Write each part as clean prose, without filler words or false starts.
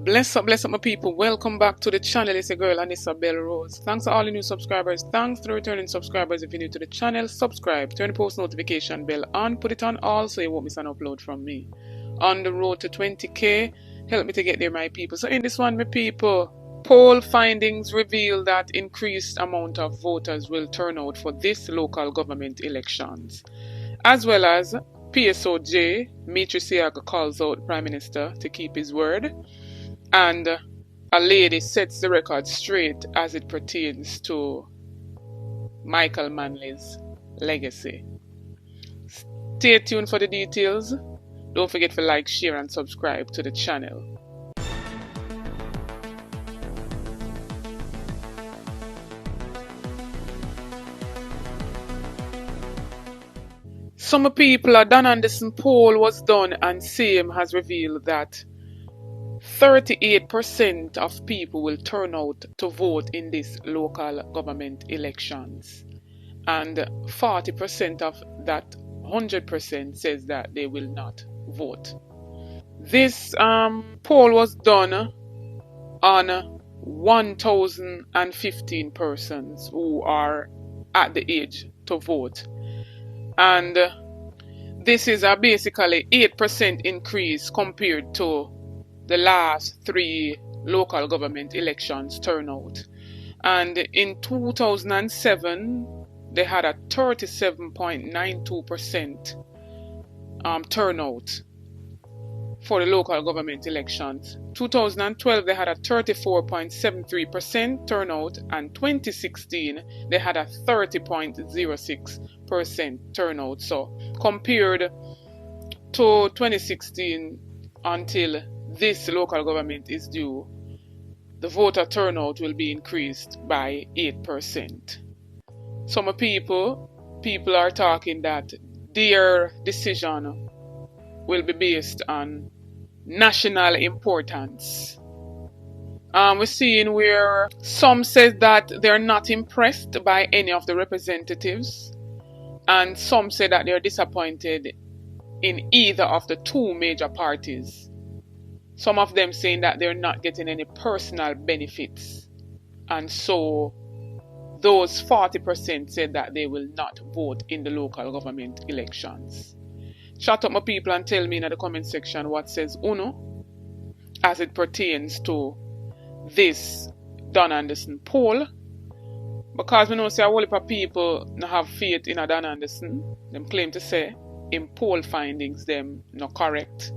Bless up my people. Welcome back to the channel. It's your girl Anissa Bell Rose. Thanks to all the new subscribers. Thanks to the returning subscribers. If you're new to the channel, subscribe, turn the post notification bell on, put it on all so you won't miss an upload from me. On the road to 20k, help me to get there, my people. So in this one, my people, poll findings reveal that increased amount of voters will turn out for this local government elections. As well as Psoj, Siaga calls out Prime Minister to keep his word. And a lady sets the record straight as it pertains to Michael Manley's legacy. Stay tuned for the details. Don't forget to like, share and subscribe to the channel. Some people, a Dan Anderson poll was done and same has revealed that 38% of people will turn out to vote in these local government elections. And 40% of that 100% says that they will not vote. This poll was done on 1,015 persons who are at the age to vote. And this is a basically 8% increase compared to the last 3 local government elections turnout. And in 2007, they had a 37.92% turnout for the local government elections. 2012, they had a 34.73% turnout, and 2016, they had a 30.06% turnout. So compared to 2016 until this local government is due, the voter turnout will be increased by 8%. Some people are talking that their decision will be based on national importance. We're seeing where some say that they're not impressed by any of the representatives, and some say that they're disappointed in either of the 2 major parties. Some of them saying that they're not getting any personal benefits, and so those 40% said that they will not vote in the local government elections. Chat up my people and tell me in the comment section what says Uno as it pertains to this Dan Anderson poll. Because we know say a whole heap of people not have faith in a Dan Anderson. Them claim to say in poll findings them not correct.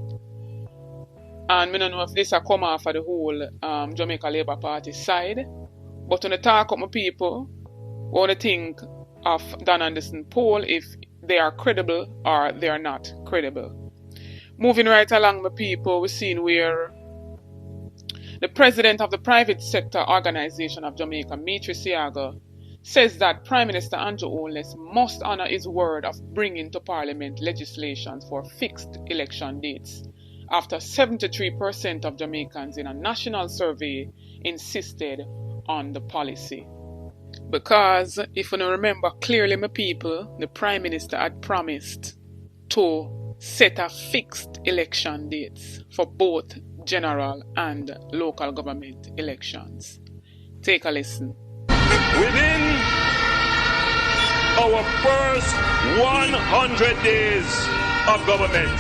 And we don't know if this a come off of the whole Jamaica Labour Party side. But when I talk up my people, what do you think of Dan Anderson poll, if they are credible or they are not credible? Moving right along, my people, we're seeing where the president of the private sector organization of Jamaica, Siaga, says that Prime Minister Holness must honor his word of bringing to Parliament legislation for fixed election dates, after 73% of Jamaicans in a national survey insisted on the policy. Because if you don't remember clearly, my people, the Prime Minister had promised to set a fixed election dates for both general and local government elections. Take a listen. Within our first 100 days of government,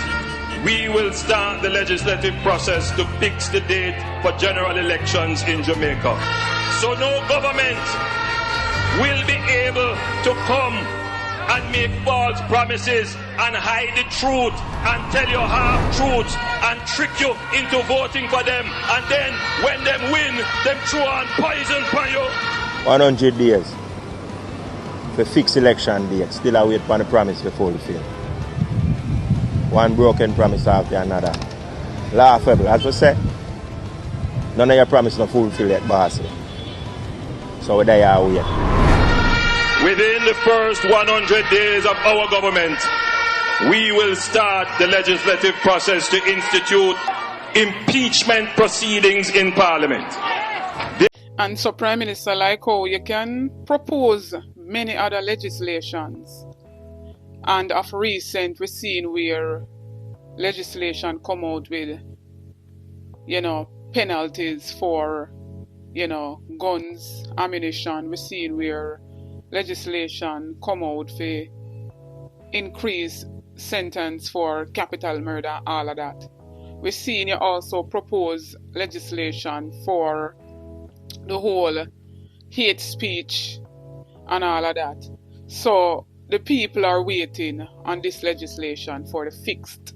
we will start the legislative process to fix the date for general elections in Jamaica. So no government will be able to come and make false promises and hide the truth and tell you half-truths and trick you into voting for them, and then when them win, them throw on poison for you. 100 days for fixed election date, still I wait for the promise to fulfill. One broken promise after another. Laughable, as we say. None of your promise not fulfill yet, boss. So there you wait. Within the first 100 days of our government, we will start the legislative process to institute impeachment proceedings in Parliament. And so, Prime Minister, like how you can propose many other legislations, and of recent we've seen where legislation come out with, penalties for, guns, ammunition. We're seeing where legislation come out for increase sentence for capital murder, all of that. We're seeing you also propose legislation for the whole hate speech and all of that. So the people are waiting on this legislation for the fixed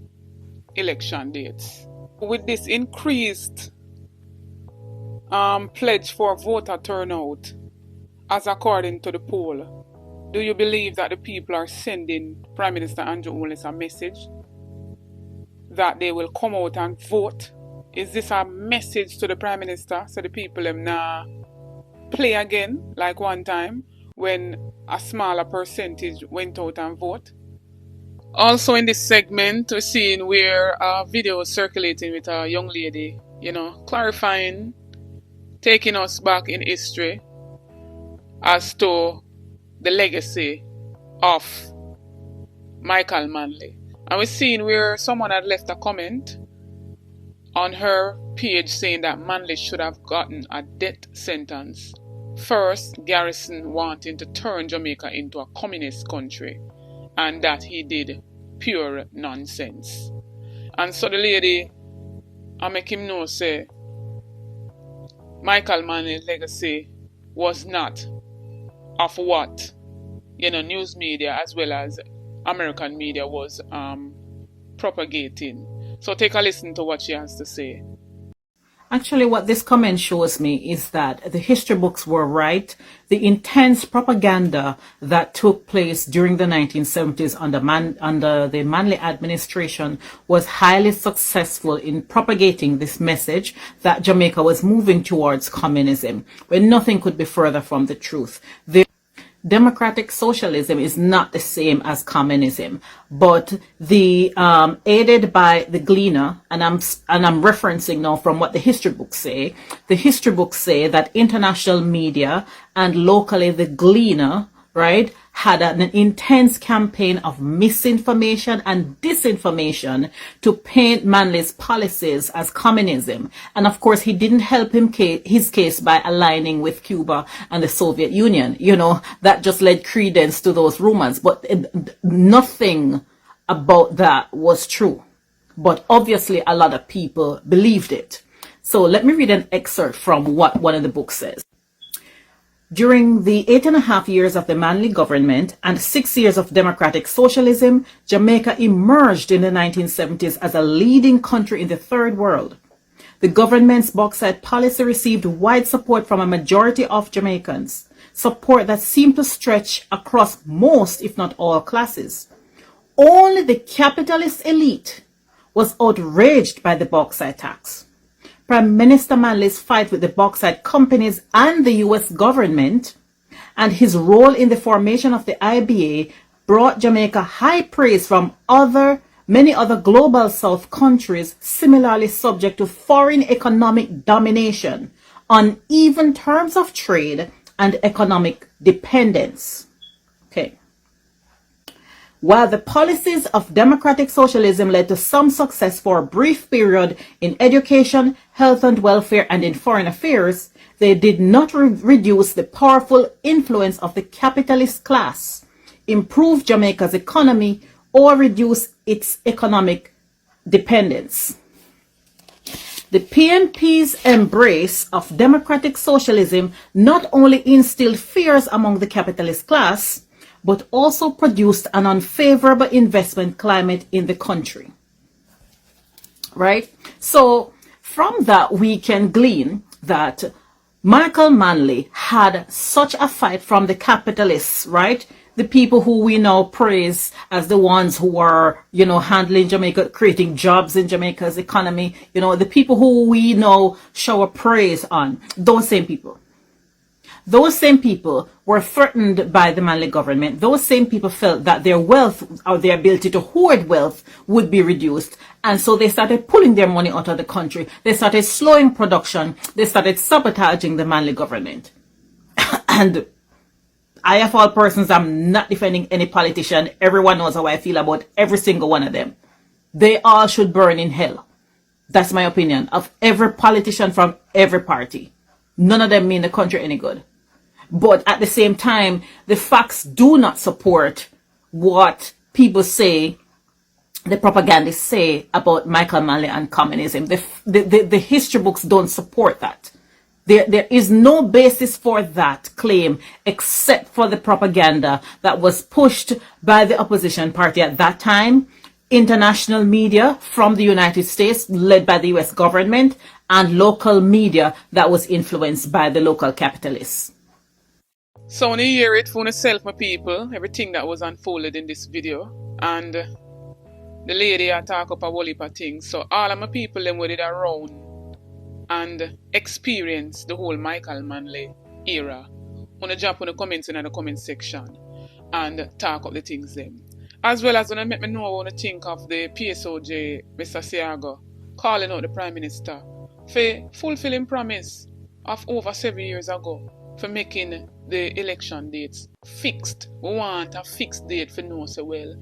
election dates. With this increased pledge for voter turnout, as according to the poll, do you believe that the people are sending Prime Minister Andrew Holness a message that they will come out and vote? Is this a message to the Prime Minister so the people them nah play again like one time when a smaller percentage went out and vote? Also in this segment, we're seeing where a video is circulating with a young lady, clarifying, taking us back in history as to the legacy of Michael Manley. And we're seeing where someone had left a comment on her page saying that Manley should have gotten a death sentence. First, Garrison wanting to turn Jamaica into a communist country, and that he did pure nonsense. And so the lady, I make him know, say, Michael Manley's legacy was not of what, news media as well as American media was propagating. So take a listen to what she has to say. Actually, what this comment shows me is that the history books were right. The intense propaganda that took place during the 1970s under the Manley administration was highly successful in propagating this message that Jamaica was moving towards communism, when nothing could be further from the truth. Democratic socialism is not the same as communism, but the aided by the Gleaner, and I'm referencing now from what the history books say. The history books say that international media and locally the Gleaner, right, had an intense campaign of misinformation and disinformation to paint Manley's policies as communism. And of course, he didn't help his case by aligning with Cuba and the Soviet Union. That just led credence to those rumors. But nothing about that was true. But obviously, a lot of people believed it. So let me read an excerpt from what one of the books says. During the 8.5 years of the Manley government and 6 years of democratic socialism, Jamaica emerged in the 1970s as a leading country in the third world. The government's bauxite policy received wide support from a majority of Jamaicans, support that seemed to stretch across most, if not all, classes. Only the capitalist elite was outraged by the bauxite tax. Prime Minister Manley's fight with the bauxite companies and the U.S. government and his role in the formation of the IBA brought Jamaica high praise from many other global South countries similarly subject to foreign economic domination, uneven terms of trade, and economic dependence. Okay. While the policies of democratic socialism led to some success for a brief period in education, health and welfare, and in foreign affairs, they did not reduce the powerful influence of the capitalist class, improve Jamaica's economy, or reduce its economic dependence. The PNP's embrace of democratic socialism not only instilled fears among the capitalist class, but also produced an unfavorable investment climate in the country. Right? So from that, we can glean that Michael Manley had such a fight from the capitalists, right? The people who we now praise as the ones who are, handling Jamaica, creating jobs in Jamaica's economy, the people who we now shower praise on, those same people. Those same people were threatened by the Manley government. Those same people felt that their wealth or their ability to hoard wealth would be reduced. And so they started pulling their money out of the country. They started slowing production. They started sabotaging the Manley government. And I, of all persons, I'm not defending any politician. Everyone knows how I feel about every single one of them. They all should burn in hell. That's my opinion of every politician from every party. None of them mean the country any good. But at the same time, the facts do not support what people say, the propagandists say about Michael Manley and communism. The history books don't support that. There is no basis for that claim except for the propaganda that was pushed by the opposition party at that time, international media from the United States led by the US government, and local media that was influenced by the local capitalists. So when you hear it for yourself, my people, everything that was unfolded in this video, and the lady I talk up a whole heap of things. So all of my people them with it around and experience the whole Michael Manley era. Wanna jump on the comments in the comment section and talk up the things them. As well as wanna make me know what I think of the Psoj, Mr. Seago, calling out the Prime Minister for fulfilling promise of over 7 years ago for making the election dates fixed. We want a fixed date for no so well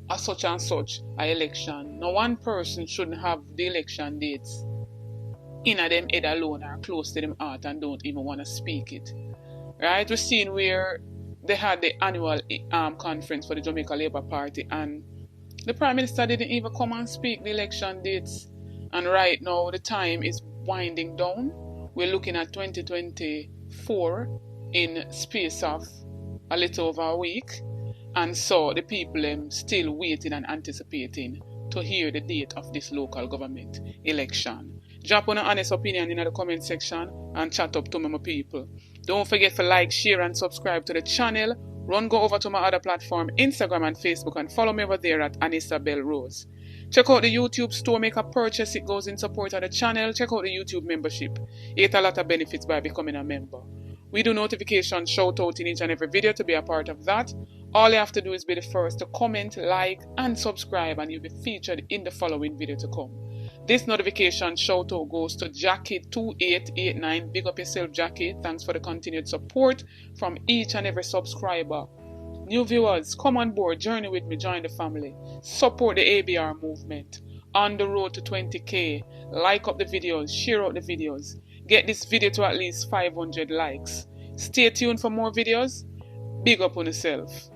a such and such a election. No one person shouldn't have the election dates in a them head alone or close to them heart and don't even want to speak it. Right? We've seen where they had the annual conference for the Jamaica Labour Party and the Prime Minister didn't even come and speak the election dates. And right now the time is winding down. We're looking at 2024 in space of a little over a week. And so the people still waiting and anticipating to hear the date of this local government election. Drop on an honest opinion in the comment section and chat up to my people. Don't forget to like, share and subscribe to the channel. Go over to my other platform, Instagram and Facebook, and follow me over there at Anisabel Rose. Check out the YouTube store, make a purchase, it goes in support of the channel. Check out the YouTube membership. You get a lot of benefits by becoming a member. We do notifications, shout out in each and every video to be a part of that. All you have to do is be the first to comment, like and subscribe and you'll be featured in the following video to come. This notification shout out goes to Jackie2889. Big up yourself, Jackie. Thanks for the continued support from each and every subscriber. New viewers, come on board, journey with me, join the family. Support the ABR movement. On the road to 20k. Like up the videos, share out the videos. Get this video to at least 500 likes. Stay tuned for more videos. Big up on yourself.